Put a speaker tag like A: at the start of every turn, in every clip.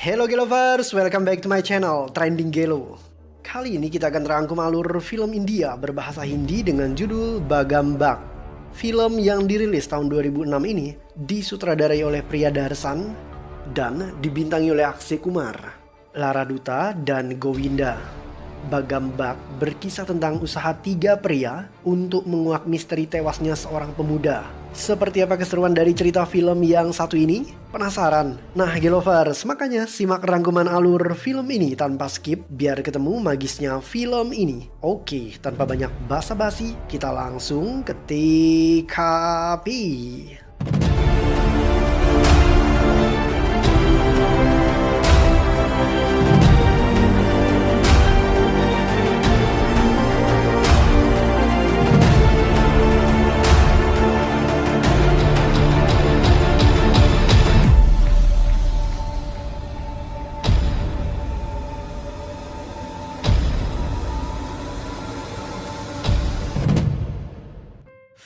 A: Hello Gelovers, welcome back to my channel, Trending Gelo. Kali ini kita akan rangkum alur film India berbahasa Hindi dengan judul Bhagam Bhaag. Film yang dirilis tahun 2006 ini disutradarai oleh Priyadarsan dan dibintangi oleh Akshay Kumar, Lara Dutta, dan Govinda. Bhagam Bhaag berkisah tentang usaha tiga pria untuk menguak misteri tewasnya seorang pemuda. Seperti apa keseruan dari cerita film yang satu ini? Penasaran? Nah Gelovers, makanya simak rangkuman alur film ini tanpa skip biar ketemu magisnya film ini. Oke, tanpa banyak basa-basi, kita langsung ke TKP.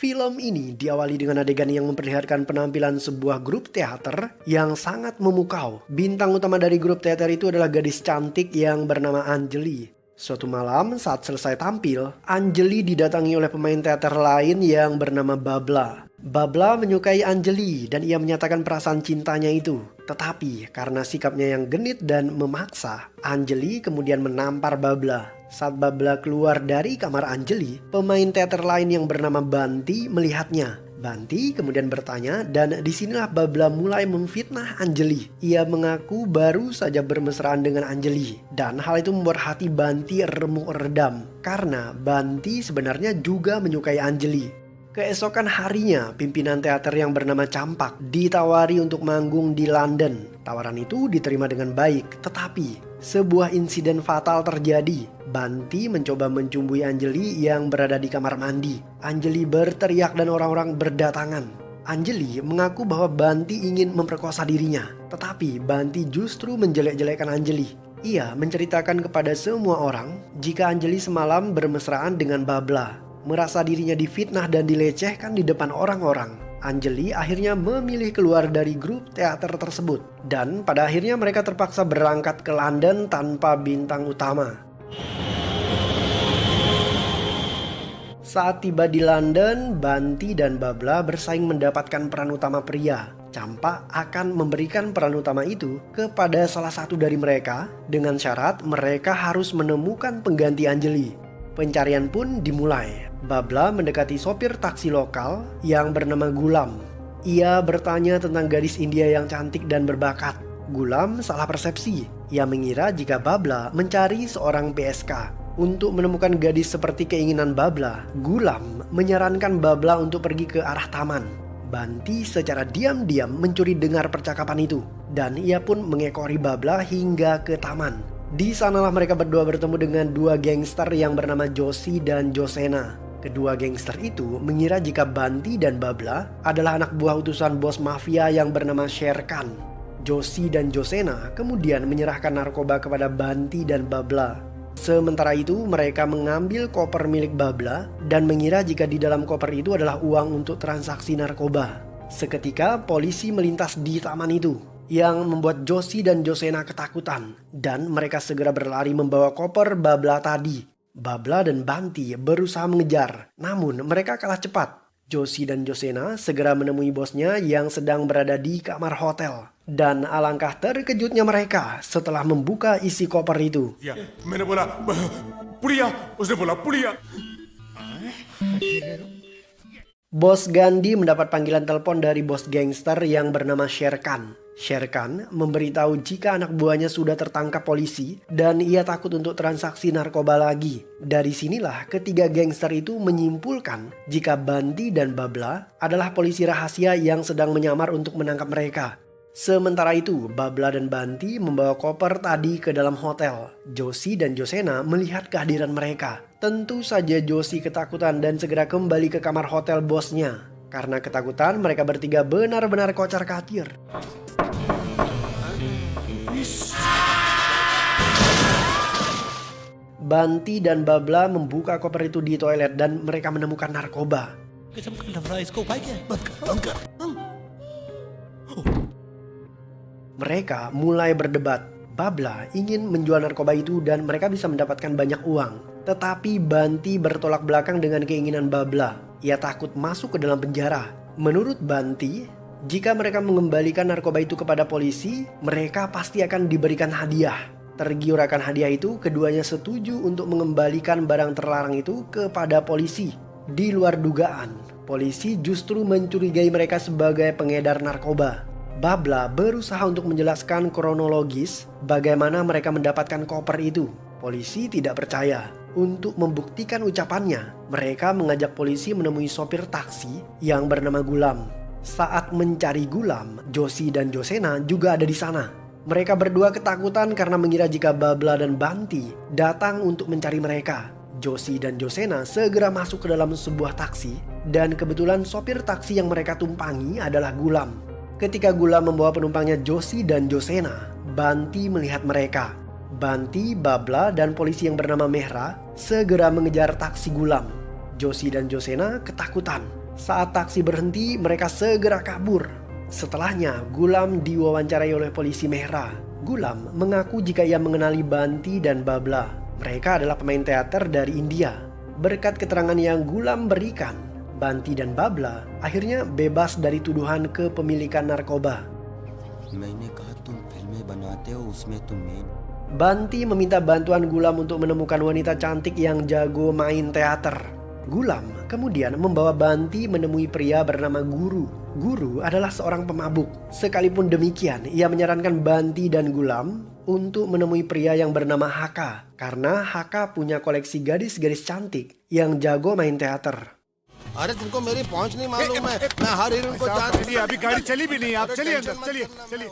A: Film ini diawali dengan adegan yang memperlihatkan penampilan sebuah grup teater yang sangat memukau. Bintang utama dari grup teater itu adalah gadis cantik yang bernama Anjali. Suatu malam saat selesai tampil, Anjali didatangi oleh pemain teater lain yang bernama Babla. Babla menyukai Anjali dan ia menyatakan perasaan cintanya itu. Tetapi karena sikapnya yang genit dan memaksa, Anjali kemudian menampar Babla. Saat Babla keluar dari kamar Anjali, pemain teater lain yang bernama Banti melihatnya. Banti kemudian bertanya dan disinilah Babla mulai memfitnah Anjali. Ia mengaku baru saja bermesraan dengan Anjali. Dan hal itu membuat hati Banti remuk redam. Karena Banti sebenarnya juga menyukai Anjali. Keesokan harinya, pimpinan teater yang bernama Campak ditawari untuk manggung di London. Tawaran itu diterima dengan baik, tetapi sebuah insiden fatal terjadi. Banti mencoba mencumbui Anjali yang berada di kamar mandi. Anjali berteriak dan orang-orang berdatangan. Anjali mengaku bahwa Banti ingin memperkosa dirinya, tetapi Banti justru menjelek-jelekan Anjali. Ia menceritakan kepada semua orang jika Anjali semalam bermesraan dengan Babla. Merasa dirinya difitnah dan dilecehkan di depan orang-orang, Anjali akhirnya memilih keluar dari grup teater tersebut. Dan pada akhirnya mereka terpaksa berangkat ke London tanpa bintang utama. Saat tiba di London, Banti dan Babla bersaing mendapatkan peran utama pria. Campak akan memberikan peran utama itu kepada salah satu dari mereka dengan syarat mereka harus menemukan pengganti Anjali. Pencarian pun dimulai. Babla mendekati sopir taksi lokal yang bernama Gulam. Ia bertanya tentang gadis India yang cantik dan berbakat. Gulam salah persepsi. Ia mengira jika Babla mencari seorang PSK. Untuk menemukan gadis seperti keinginan Babla, Gulam menyarankan Babla untuk pergi ke arah taman. Banti secara diam-diam mencuri dengar percakapan itu. Dan ia pun mengekori Babla hingga ke taman. Di sanalah mereka berdua bertemu dengan dua gangster yang bernama Joshi dan Josena. Kedua gangster itu mengira jika Banti dan Babla adalah anak buah utusan bos mafia yang bernama Sher Khan. Joshi dan Josena kemudian menyerahkan narkoba kepada Banti dan Babla. Sementara itu mereka mengambil koper milik Babla dan mengira jika di dalam koper itu adalah uang untuk transaksi narkoba. Seketika polisi melintas di taman itu, yang membuat Joshi dan Josena ketakutan dan mereka segera berlari membawa koper Babla tadi. Babla dan Banti berusaha mengejar, namun mereka kalah cepat. Joshi dan Josena segera menemui bosnya yang sedang berada di kamar hotel. Dan alangkah terkejutnya mereka setelah membuka isi koper itu. Bos Gandhi mendapat panggilan telepon dari bos gangster yang bernama Sher Khan. Sher Khan memberitahu jika anak buahnya sudah tertangkap polisi dan ia takut untuk transaksi narkoba lagi. Dari sinilah ketiga gangster itu menyimpulkan jika Banti dan Babla adalah polisi rahasia yang sedang menyamar untuk menangkap mereka. Sementara itu, Babla dan Banti membawa koper tadi ke dalam hotel. Joshi dan Josena melihat kehadiran mereka. Tentu saja Joshi ketakutan dan segera kembali ke kamar hotel bosnya. Karena ketakutan, mereka bertiga benar-benar kocar-kacir. Banti dan Babla membuka koper itu di toilet dan mereka menemukan narkoba. Mereka mulai berdebat. Babla ingin menjual narkoba itu dan mereka bisa mendapatkan banyak uang. Tetapi Banti bertolak belakang dengan keinginan Babla. Ia takut masuk ke dalam penjara. Menurut Banti, jika mereka mengembalikan narkoba itu kepada polisi, mereka pasti akan diberikan hadiah. Tergiur akan hadiah itu, keduanya setuju untuk mengembalikan barang terlarang itu kepada polisi. Di luar dugaan, polisi justru mencurigai mereka sebagai pengedar narkoba. Babla berusaha untuk menjelaskan kronologis bagaimana mereka mendapatkan koper itu. Polisi tidak percaya. Untuk membuktikan ucapannya, mereka mengajak polisi menemui sopir taksi yang bernama Gulam. Saat mencari Gulam, Joshi dan Josena juga ada di sana. Mereka berdua ketakutan karena mengira jika Babla dan Banti datang untuk mencari mereka. Joshi dan Josena segera masuk ke dalam sebuah taksi dan kebetulan sopir taksi yang mereka tumpangi adalah Gulam. Ketika Gulam membawa penumpangnya Joshi dan Josena, Banti melihat mereka. Banti, Babla, dan polisi yang bernama Mehra segera mengejar taksi Gulam. Joshi dan Josena ketakutan. Saat taksi berhenti, mereka segera kabur. Setelahnya, Gulam diwawancarai oleh polisi Mehra. Gulam mengaku jika ia mengenali Banti dan Babla. Mereka adalah pemain teater dari India. Berkat keterangan yang Gulam berikan, Banti dan Babla akhirnya bebas dari tuduhan kepemilikan narkoba. Banti meminta bantuan Gulam untuk menemukan wanita cantik yang jago main teater. Gulam kemudian membawa Banti menemui pria bernama Guru. Guru adalah seorang pemabuk. Sekalipun demikian, ia menyarankan Banti dan Gulam untuk menemui pria yang bernama Haka. Karena Haka punya koleksi gadis-gadis cantik yang jago main teater.
B: अरे तुमको मेरी पहुंच नहीं मालूम है मैं हर हीरोइन को
C: चलिए अभी गाड़ी चली भी नहीं आप चलिए अंदर चलिए.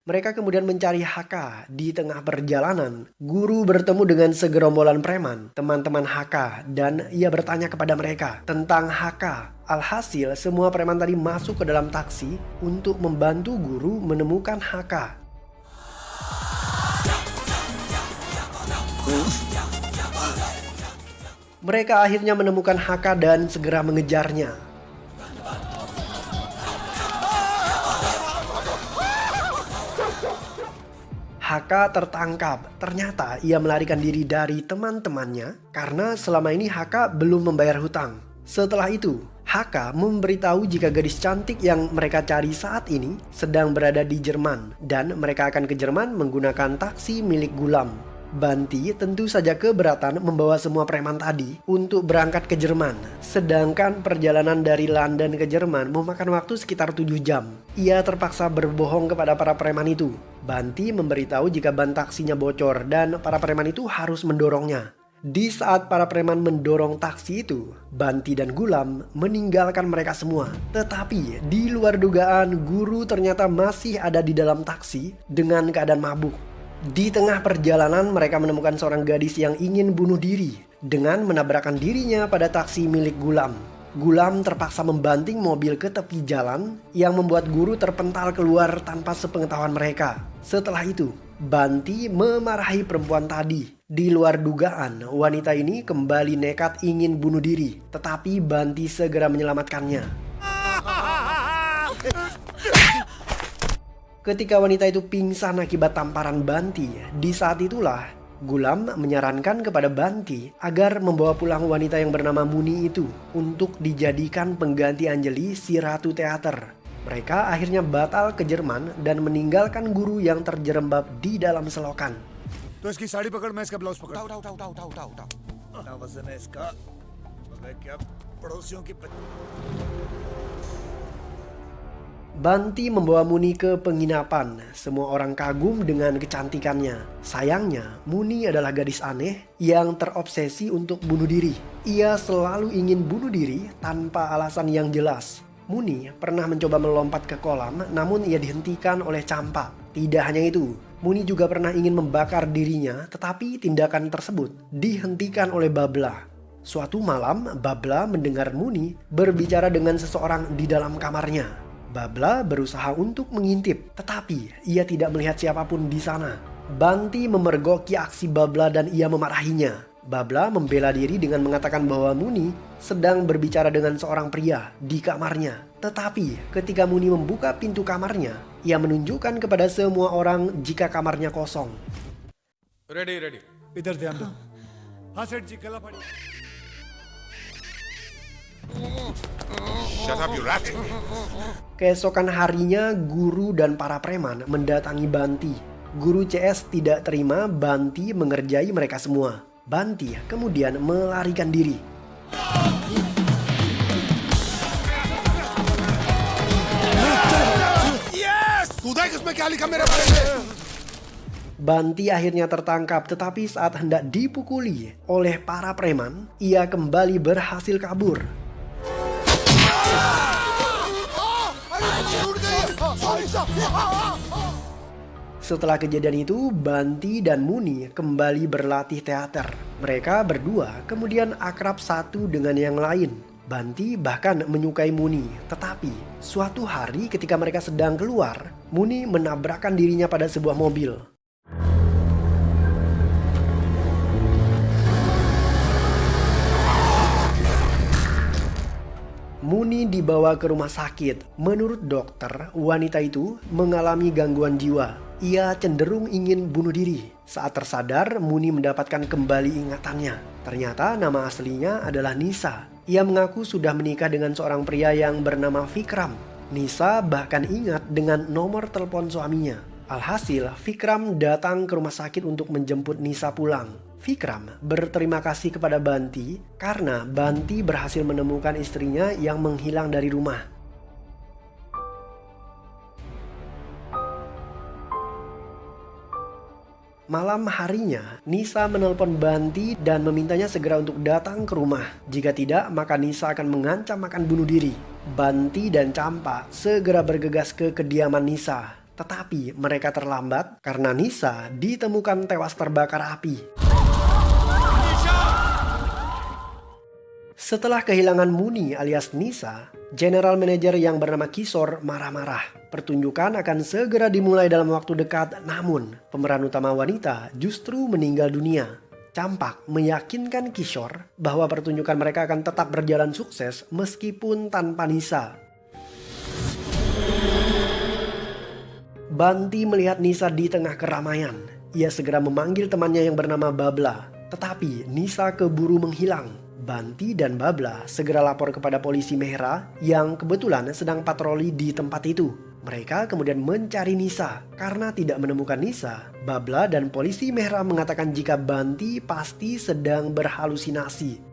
A: Mereka kemudian mencari Haka. Di tengah perjalanan, Guru bertemu dengan segerombolan preman, teman-teman Haka, dan ia bertanya kepada mereka tentang Haka. Alhasil, semua preman tadi masuk ke dalam taksi untuk membantu Guru menemukan Haka. Mereka akhirnya menemukan Haka dan segera mengejarnya. Haka tertangkap. Ternyata ia melarikan diri dari teman-temannya karena selama ini Haka belum membayar hutang. Setelah itu, Haka memberitahu jika gadis cantik yang mereka cari saat ini sedang berada di Jerman dan mereka akan ke Jerman menggunakan taksi milik Gulam. Banti tentu saja keberatan membawa semua preman tadi untuk berangkat ke Jerman. Sedangkan perjalanan dari London ke Jerman memakan waktu sekitar 7 jam. Ia terpaksa berbohong kepada para preman itu. Banti memberitahu jika ban taksinya bocor dan para preman itu harus mendorongnya. Di saat para preman mendorong taksi itu, Banti dan Gulam meninggalkan mereka semua. Tetapi di luar dugaan, Guru ternyata masih ada di dalam taksi dengan keadaan mabuk. Di tengah perjalanan mereka menemukan seorang gadis yang ingin bunuh diri dengan menabrakkan dirinya pada taksi milik Gulam. Gulam terpaksa membanting mobil ke tepi jalan yang membuat Guru terpental keluar tanpa sepengetahuan mereka. Setelah itu, Banti memarahi perempuan tadi. Di luar dugaan, wanita ini kembali nekat ingin bunuh diri, tetapi Banti segera menyelamatkannya. Ketika wanita itu pingsan akibat tamparan Banti, di saat itulah Gulam menyarankan kepada Banti agar membawa pulang wanita yang bernama Muni itu untuk dijadikan pengganti Anjali si Ratu Teater. Mereka akhirnya batal ke Jerman dan meninggalkan Guru yang terjerembab di dalam selokan.
C: तो इसकी साड़ी पकड़ मैं इसका ब्लाउज पकड़
A: Banti membawa Muni ke penginapan. Semua orang kagum dengan kecantikannya. Sayangnya, Muni adalah gadis aneh yang terobsesi untuk bunuh diri. Ia selalu ingin bunuh diri tanpa alasan yang jelas. Muni pernah mencoba melompat ke kolam, namun ia dihentikan oleh campak. Tidak hanya itu, Muni juga pernah ingin membakar dirinya, tetapi tindakan tersebut dihentikan oleh Babla. Suatu malam, Babla mendengar Muni berbicara dengan seseorang di dalam kamarnya. Babla berusaha untuk mengintip, tetapi ia tidak melihat siapapun di sana. Banti memergoki aksi Babla dan ia memarahinya. Babla membela diri dengan mengatakan bahwa Muni sedang berbicara dengan seorang pria di kamarnya. Tetapi ketika Muni membuka pintu kamarnya, ia menunjukkan kepada semua orang jika kamarnya kosong.
D: Ready.
C: इधर ध्यान दो हाँ सेठ जी गला फाड़ी
B: Shut up, you rat.
A: Keesokan harinya, guru dan para preman mendatangi Banti. Guru CS tidak terima Banti mengerjai mereka semua. Banti kemudian melarikan diri.
B: Yes! खुदा किसमें क्या लिखा मेरे बारे में?
A: Banti akhirnya tertangkap, tetapi saat hendak dipukuli oleh para preman, ia kembali berhasil kabur. Setelah kejadian itu, Banti dan Muni kembali berlatih teater. Mereka berdua kemudian akrab satu dengan yang lain. Banti bahkan menyukai Muni, tetapi suatu hari ketika mereka sedang keluar, Muni menabrakkan dirinya pada sebuah mobil. Muni dibawa ke rumah sakit. Menurut dokter, wanita itu mengalami gangguan jiwa. Ia cenderung ingin bunuh diri. Saat tersadar, Muni mendapatkan kembali ingatannya. Ternyata nama aslinya adalah Nisa. Ia mengaku sudah menikah dengan seorang pria yang bernama Vikram. Nisa bahkan ingat dengan nomor telepon suaminya. Alhasil, Vikram datang ke rumah sakit untuk menjemput Nisa pulang. Vikram berterima kasih kepada Banti karena Banti berhasil menemukan istrinya yang menghilang dari rumah. Malam harinya, Nisa menelpon Banti dan memintanya segera untuk datang ke rumah. Jika tidak, maka Nisa akan mengancam akan bunuh diri. Banti dan Campa segera bergegas ke kediaman Nisa. Tetapi mereka terlambat karena Nisa ditemukan tewas terbakar api. Setelah kehilangan Muni alias Nisa, general manager yang bernama Kishore marah-marah. Pertunjukan akan segera dimulai dalam waktu dekat, namun pemeran utama wanita justru meninggal dunia. Campak meyakinkan Kishore bahwa pertunjukan mereka akan tetap berjalan sukses meskipun tanpa Nisa. Banti melihat Nisa di tengah keramaian. Ia segera memanggil temannya yang bernama Babla. Tetapi Nisa keburu menghilang. Banti dan Babla segera lapor kepada polisi Mehra yang kebetulan sedang patroli di tempat itu. Mereka kemudian mencari Nisa. Karena tidak menemukan Nisa, Babla dan polisi Mehra mengatakan jika Banti pasti sedang berhalusinasi.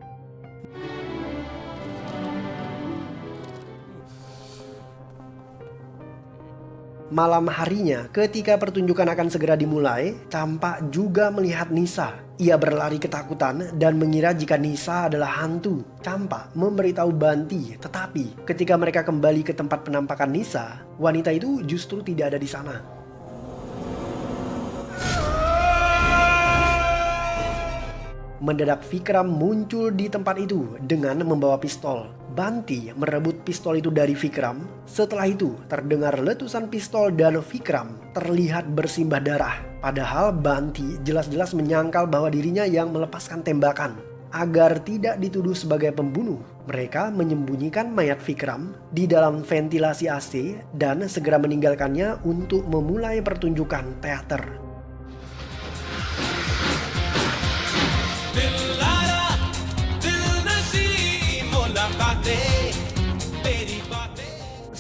A: Malam harinya, ketika pertunjukan akan segera dimulai, Campa juga melihat Nisa. Ia berlari ketakutan dan mengira jika Nisa adalah hantu. Campa memberitahu Banti, tetapi ketika mereka kembali ke tempat penampakan Nisa, wanita itu justru tidak ada di sana. Mendadak Vikram muncul di tempat itu dengan membawa pistol. Banti merebut pistol itu dari Vikram. Setelah itu terdengar letusan pistol dan Vikram terlihat bersimbah darah. Padahal Banti jelas-jelas menyangkal bahwa dirinya yang melepaskan tembakan. Agar tidak dituduh sebagai pembunuh, mereka menyembunyikan mayat Vikram di dalam ventilasi AC dan segera meninggalkannya untuk memulai pertunjukan teater.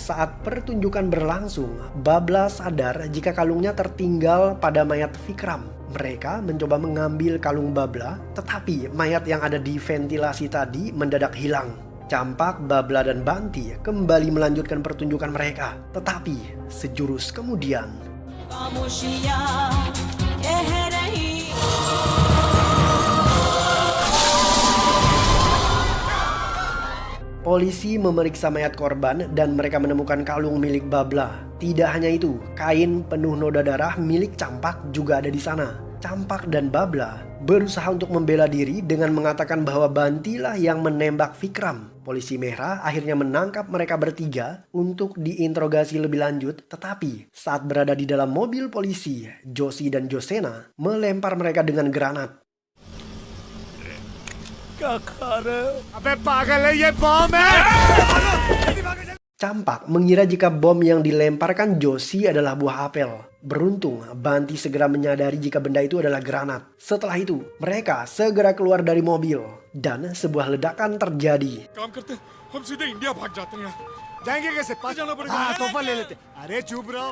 A: Saat pertunjukan berlangsung, Babla sadar jika kalungnya tertinggal pada mayat Vikram. Mereka mencoba mengambil kalung Babla, tetapi mayat yang ada di ventilasi tadi mendadak hilang. Campak, Babla, dan Banti kembali melanjutkan pertunjukan mereka. Tetapi sejurus kemudian, polisi memeriksa mayat korban dan mereka menemukan kalung milik Babla. Tidak hanya itu, kain penuh noda darah milik Campak juga ada di sana. Campak dan Babla berusaha untuk membela diri dengan mengatakan bahwa Bantilah yang menembak Vikram. Polisi Mehra akhirnya menangkap mereka bertiga untuk diinterogasi lebih lanjut. Tetapi saat berada di dalam mobil polisi, Joshi dan Josena melempar mereka dengan granat.
C: क्या खा रहे हो? अबे पागल है, ये बॉम्ब है।
A: Campak mengira jika bom yang dilemparkan Josie adalah buah apel. Beruntung, Banti segera menyadari jika benda itu adalah granat. Setelah itu, mereka segera keluar dari mobil dan sebuah ledakan terjadi.
D: काम करते हम सीधे इंडिया भाग जाते हैं।
C: जाएंगे कैसे? पास
D: जाना पड़ेगा।
C: हाँ, तोहफा ले लेते। अरे चुप रहो।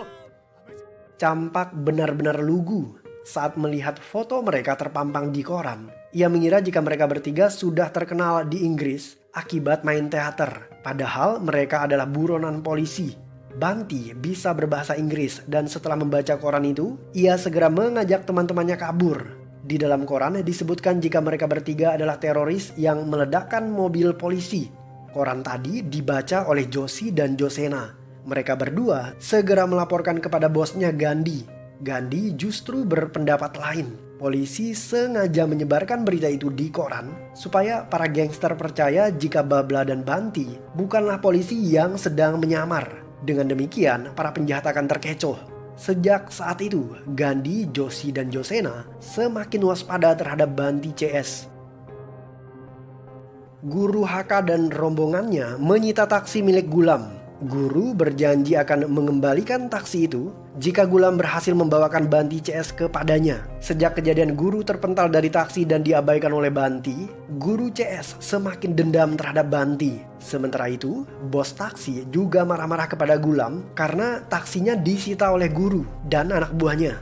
A: Campak benar-benar lugu saat melihat foto mereka terpampang di koran. Ia mengira jika mereka bertiga sudah terkenal di Inggris akibat main teater. Padahal mereka adalah buronan polisi. Banti bisa berbahasa Inggris dan setelah membaca koran itu, ia segera mengajak teman-temannya kabur. Di dalam koran disebutkan jika mereka bertiga adalah teroris yang meledakkan mobil polisi. Koran tadi dibaca oleh Josie dan Josena. Mereka berdua segera melaporkan kepada bosnya Gandhi. Gandhi justru berpendapat lain. Polisi sengaja menyebarkan berita itu di koran supaya para gangster percaya jika Babla dan Banti bukanlah polisi yang sedang menyamar. Dengan demikian, para penjahat akan terkecoh. Sejak saat itu, Gandhi, Josie, dan Josena semakin waspada terhadap Banti CS. Guru Haka dan rombongannya menyita taksi milik Gulam. Guru berjanji akan mengembalikan taksi itu jika Gulam berhasil membawakan Banti CS kepadanya. Sejak kejadian Guru terpental dari taksi dan diabaikan oleh Banti, Guru CS semakin dendam terhadap Banti. Sementara itu, bos taksi juga marah-marah kepada Gulam karena taksinya disita oleh Guru dan anak buahnya.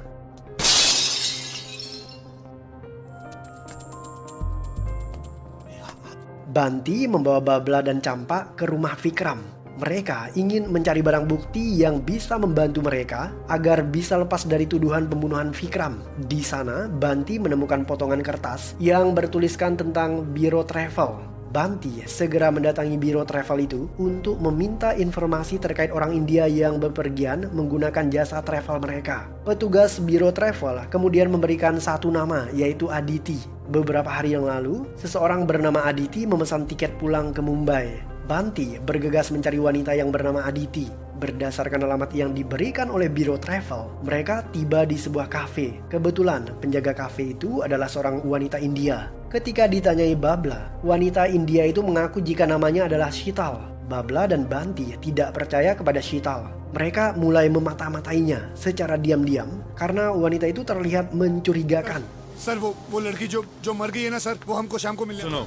A: Banti membawa Babla dan Campak ke rumah Vikram. Mereka ingin mencari barang bukti yang bisa membantu mereka agar bisa lepas dari tuduhan pembunuhan Vikram. Di sana, Banti menemukan potongan kertas yang bertuliskan tentang Biro Travel. Banti segera mendatangi Biro Travel itu untuk meminta informasi terkait orang India yang bepergian menggunakan jasa travel mereka. Petugas Biro Travel kemudian memberikan satu nama, yaitu Aditi. Beberapa hari yang lalu, seseorang bernama Aditi memesan tiket pulang ke Mumbai. Banti bergegas mencari wanita yang bernama Aditi. Berdasarkan alamat yang diberikan oleh Biro Travel, mereka tiba di sebuah kafe. Kebetulan penjaga kafe itu adalah seorang wanita India. Ketika ditanyai Babla, wanita India itu mengaku jika namanya adalah Shital. Babla dan Banti tidak percaya kepada Shital. Mereka mulai memata-matainya secara diam-diam karena wanita itu terlihat mencurigakan.
C: Sir वो लड़की जो मर गई है ना सर, वो हमको शाम को मिलने।
D: सुनो,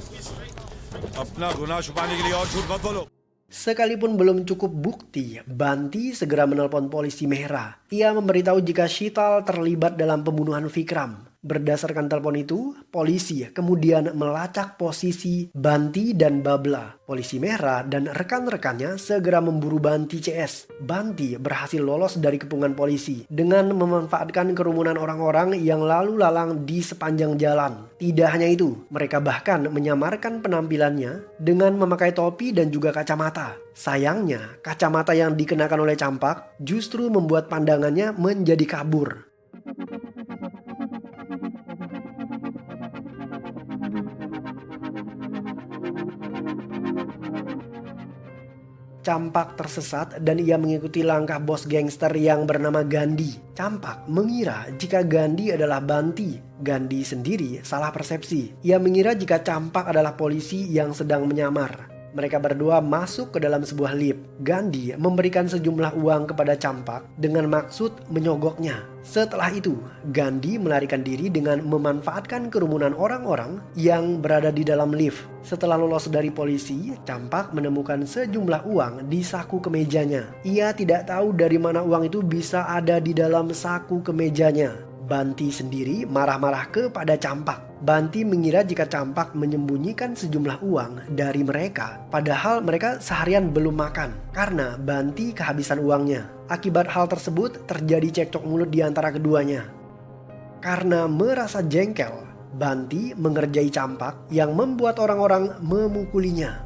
D: अपना गुनाह छुपाने के लिए और झूठ मत बोलो।
A: Sekalipun belum cukup bukti, Banti segera menelpon polisi Mehra. Ia memberitahu jika Shital terlibat dalam pembunuhan Vikram. Berdasarkan telepon itu, polisi kemudian melacak posisi Banti dan Babla. Polisi Mehra dan rekan-rekannya segera memburu Banti CS. Banti berhasil lolos dari kepungan polisi dengan memanfaatkan kerumunan orang-orang yang lalu lalang di sepanjang jalan. Tidak hanya itu, mereka bahkan menyamarkan penampilannya dengan memakai topi dan juga kacamata. Sayangnya, kacamata yang dikenakan oleh Campak justru membuat pandangannya menjadi kabur. Campak tersesat dan ia mengikuti langkah bos gangster yang bernama Gandhi. Campak mengira jika Gandhi adalah Banti. Gandhi sendiri salah persepsi. Ia mengira jika Campak adalah polisi yang sedang menyamar. Mereka berdua masuk ke dalam sebuah lift. Gandhi memberikan sejumlah uang kepada Campak dengan maksud menyogoknya. Setelah itu, Gandhi melarikan diri dengan memanfaatkan kerumunan orang-orang yang berada di dalam lift. Setelah lolos dari polisi, Campak menemukan sejumlah uang di saku kemejanya. Ia tidak tahu dari mana uang itu bisa ada di dalam saku kemejanya. Banti sendiri marah-marah kepada Campak. Banti mengira jika Campak menyembunyikan sejumlah uang dari mereka, padahal mereka seharian belum makan karena Banti kehabisan uangnya. Akibat hal tersebut terjadi cekcok mulut di antara keduanya. Karena merasa jengkel, Banti mengerjai Campak yang membuat orang-orang memukulinya.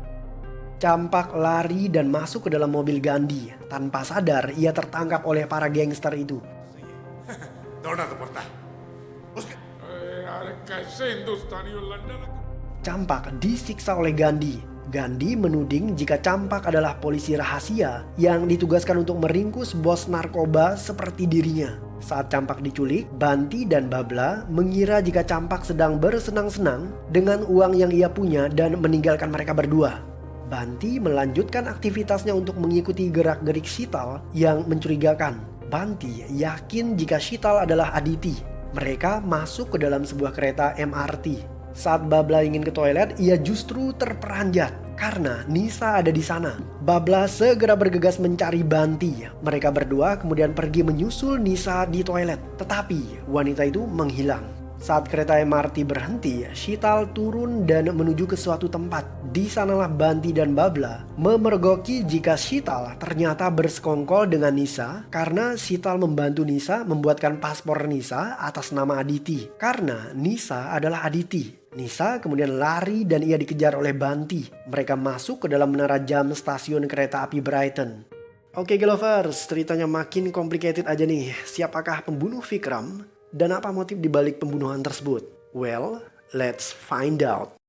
A: Campak lari dan masuk ke dalam mobil Gandhi. Tanpa sadar ia tertangkap oleh para gangster itu.
C: दौड़ना तो पड़ता है।
D: यार कैसे हिंदुस्तानी और London.
A: Campak disiksa oleh Gandhi. Gandhi menuding jika Campak adalah polisi rahasia yang ditugaskan untuk meringkus bos narkoba seperti dirinya. Saat Campak diculik, Banti dan Babla mengira jika Campak sedang bersenang-senang dengan uang yang ia punya dan meninggalkan mereka berdua. Banti melanjutkan aktivitasnya untuk mengikuti gerak-gerik Shital yang mencurigakan. Banti yakin jika Shital adalah Aditi. Mereka masuk ke dalam sebuah kereta MRT. Saat Babla ingin ke toilet, ia justru terperanjat karena Nisa ada di sana. Babla segera bergegas mencari Banti. Mereka berdua kemudian pergi menyusul Nisa di toilet. Tetapi wanita itu menghilang. Saat kereta MRT berhenti, Shital turun dan menuju ke suatu tempat. Di sanalah Banti dan Babla memergoki jika Shital ternyata bersekongkol dengan Nisa karena Shital membantu Nisa membuatkan paspor Nisa atas nama Aditi. Karena Nisa adalah Aditi. Nisa kemudian lari dan ia dikejar oleh Banti. Mereka masuk ke dalam menara jam stasiun kereta api Brighton. Oke Glovers, ceritanya makin complicated aja nih. Siapakah pembunuh Vikram? Dan apa motif dibalik pembunuhan tersebut? Well, let's find out.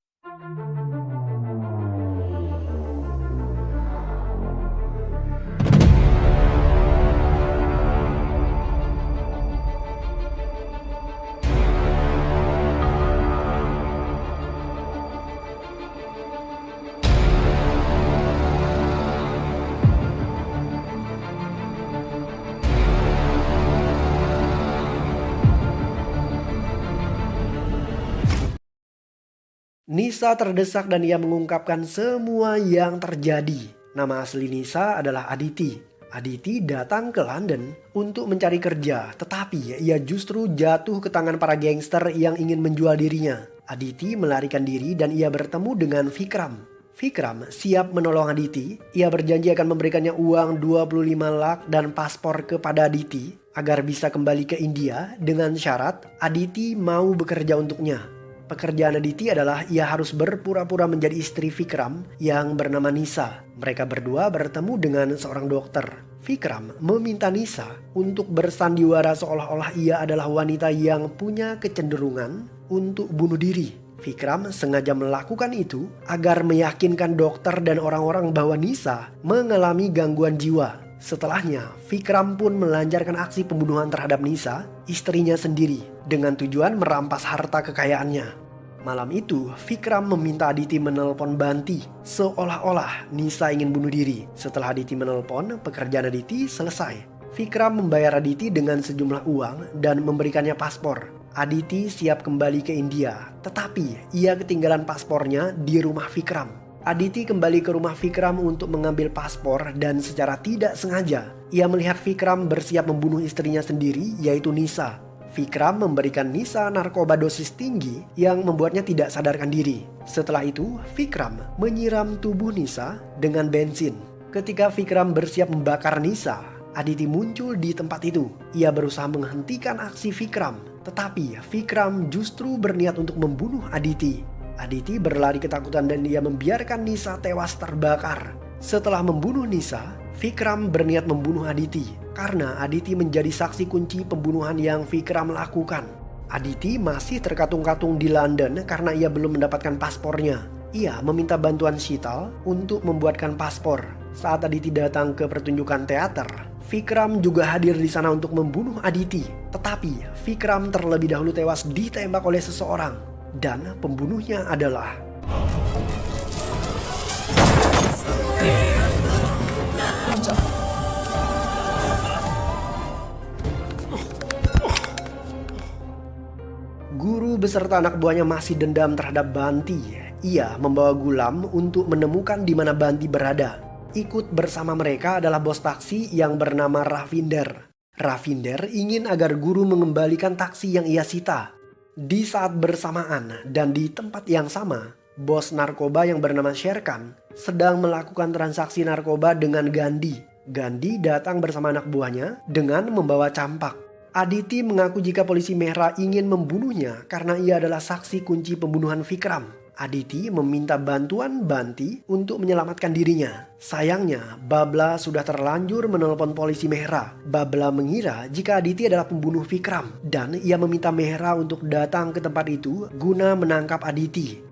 A: Nisa terdesak dan ia mengungkapkan semua yang terjadi. Nama asli Nisa adalah Aditi. Aditi datang ke London untuk mencari kerja, tetapi ia justru jatuh ke tangan para gangster yang ingin menjual dirinya. Aditi melarikan diri dan ia bertemu dengan Vikram. Vikram siap menolong Aditi. Ia berjanji akan memberikannya uang 25 lakh dan paspor kepada Aditi agar bisa kembali ke India dengan syarat Aditi mau bekerja untuknya. Pekerjaan Aditi adalah ia harus berpura-pura menjadi istri Vikram yang bernama Nisa. Mereka berdua bertemu dengan seorang dokter. Vikram meminta Nisa untuk bersandiwara seolah-olah ia adalah wanita yang punya kecenderungan untuk bunuh diri. Vikram sengaja melakukan itu agar meyakinkan dokter dan orang-orang bahwa Nisa mengalami gangguan jiwa. Setelahnya, Vikram pun melancarkan aksi pembunuhan terhadap Nisa, istrinya sendiri, dengan tujuan merampas harta kekayaannya. Malam itu, Vikram meminta Aditi menelpon Banti, seolah-olah Nisa ingin bunuh diri. Setelah Aditi menelpon, pekerjaan Aditi selesai. Vikram membayar Aditi dengan sejumlah uang dan memberikannya paspor. Aditi siap kembali ke India, tetapi ia ketinggalan paspornya di rumah Vikram. Aditi kembali ke rumah Vikram untuk mengambil paspor dan secara tidak sengaja ia melihat Vikram bersiap membunuh istrinya sendiri, yaitu Nisa. Vikram memberikan Nisa narkoba dosis tinggi yang membuatnya tidak sadarkan diri. Setelah itu, Vikram menyiram tubuh Nisa dengan bensin. Ketika Vikram bersiap membakar Nisa, Aditi muncul di tempat itu. Ia berusaha menghentikan aksi Vikram, tetapi Vikram justru berniat untuk membunuh Aditi. Aditi berlari ketakutan dan dia membiarkan Nisa tewas terbakar. Setelah membunuh Nisa, Vikram berniat membunuh Aditi karena Aditi menjadi saksi kunci pembunuhan yang Vikram lakukan. Aditi masih terkatung-katung di London karena ia belum mendapatkan paspornya. Ia meminta bantuan Shital untuk membuatkan paspor. Saat Aditi datang ke pertunjukan teater, Vikram juga hadir di sana untuk membunuh Aditi. Tetapi Vikram terlebih dahulu tewas ditembak oleh seseorang dan pembunuhnya adalah guru beserta anak buahnya masih dendam terhadap Banti. Ia membawa Gulam untuk menemukan di mana Banti berada. Ikut bersama mereka adalah bos taksi yang bernama Ravinder. Ravinder ingin agar guru mengembalikan taksi yang ia sita. Di saat bersamaan dan di tempat yang sama, bos narkoba yang bernama Sherkan sedang melakukan transaksi narkoba dengan Gandhi. Gandhi datang bersama anak buahnya dengan membawa campak. Aditi mengaku jika polisi Mehra ingin membunuhnya karena ia adalah saksi kunci pembunuhan Vikram. Aditi meminta bantuan Banti untuk menyelamatkan dirinya. Sayangnya, Babla sudah terlanjur menelpon polisi Mehra. Babla mengira jika Aditi adalah pembunuh Vikram dan ia meminta Mehra untuk datang ke tempat itu guna menangkap Aditi.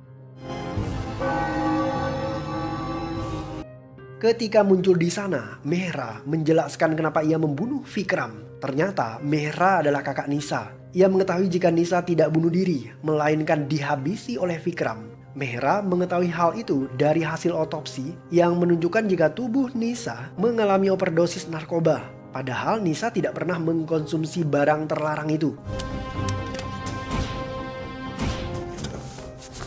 A: Ketika muncul di sana, Mehra menjelaskan kenapa ia membunuh Vikram. Ternyata Mehra adalah kakak Nisa. Ia mengetahui jika Nisa tidak bunuh diri, melainkan dihabisi oleh Vikram. Mehra mengetahui hal itu dari hasil otopsi yang menunjukkan jika tubuh Nisa mengalami overdosis narkoba. Padahal Nisa tidak pernah mengkonsumsi barang terlarang itu.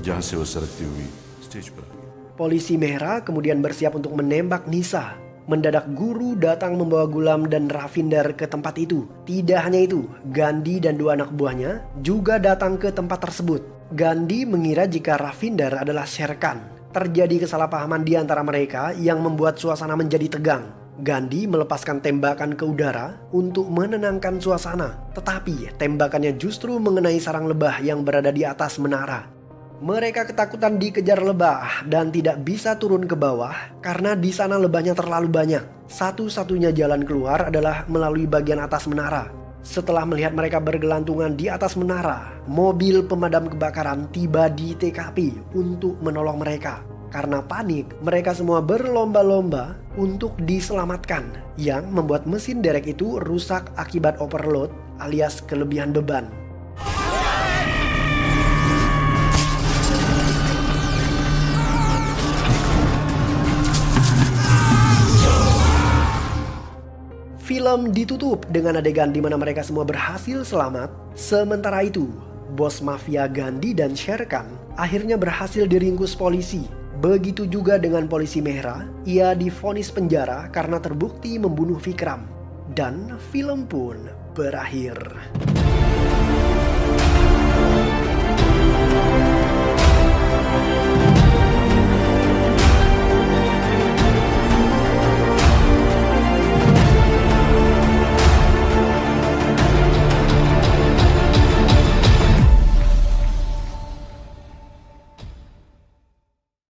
D: जहां से वो सरकती हुई स्टेज पर आ गई।
A: Polisi Mehra kemudian bersiap untuk menembak Nisa. Mendadak guru datang membawa Gulam dan Ravinder ke tempat itu. Tidak hanya itu, Gandhi dan 2 anak buahnya juga datang ke tempat tersebut. Gandhi mengira jika Ravinder adalah Sher Khan. Terjadi kesalahpahaman di antara mereka yang membuat suasana menjadi tegang. Gandhi melepaskan tembakan ke udara untuk menenangkan suasana. Tetapi tembakannya justru mengenai sarang lebah yang berada di atas menara. Mereka ketakutan dikejar lebah dan tidak bisa turun ke bawah karena di sana lebahnya terlalu banyak. Satu-satunya jalan keluar adalah melalui bagian atas menara. Setelah melihat mereka bergelantungan di atas menara, mobil pemadam kebakaran tiba di TKP untuk menolong mereka. Karena panik, mereka semua berlomba-lomba untuk diselamatkan, yang membuat mesin derek itu rusak akibat overload alias kelebihan beban. Film ditutup dengan adegan di mana mereka semua berhasil selamat. Sementara itu, bos mafia Gandhi dan Sher Khan akhirnya berhasil diringkus polisi. Begitu juga dengan polisi Mehra, ia divonis penjara karena terbukti membunuh Vikram. Dan film pun berakhir.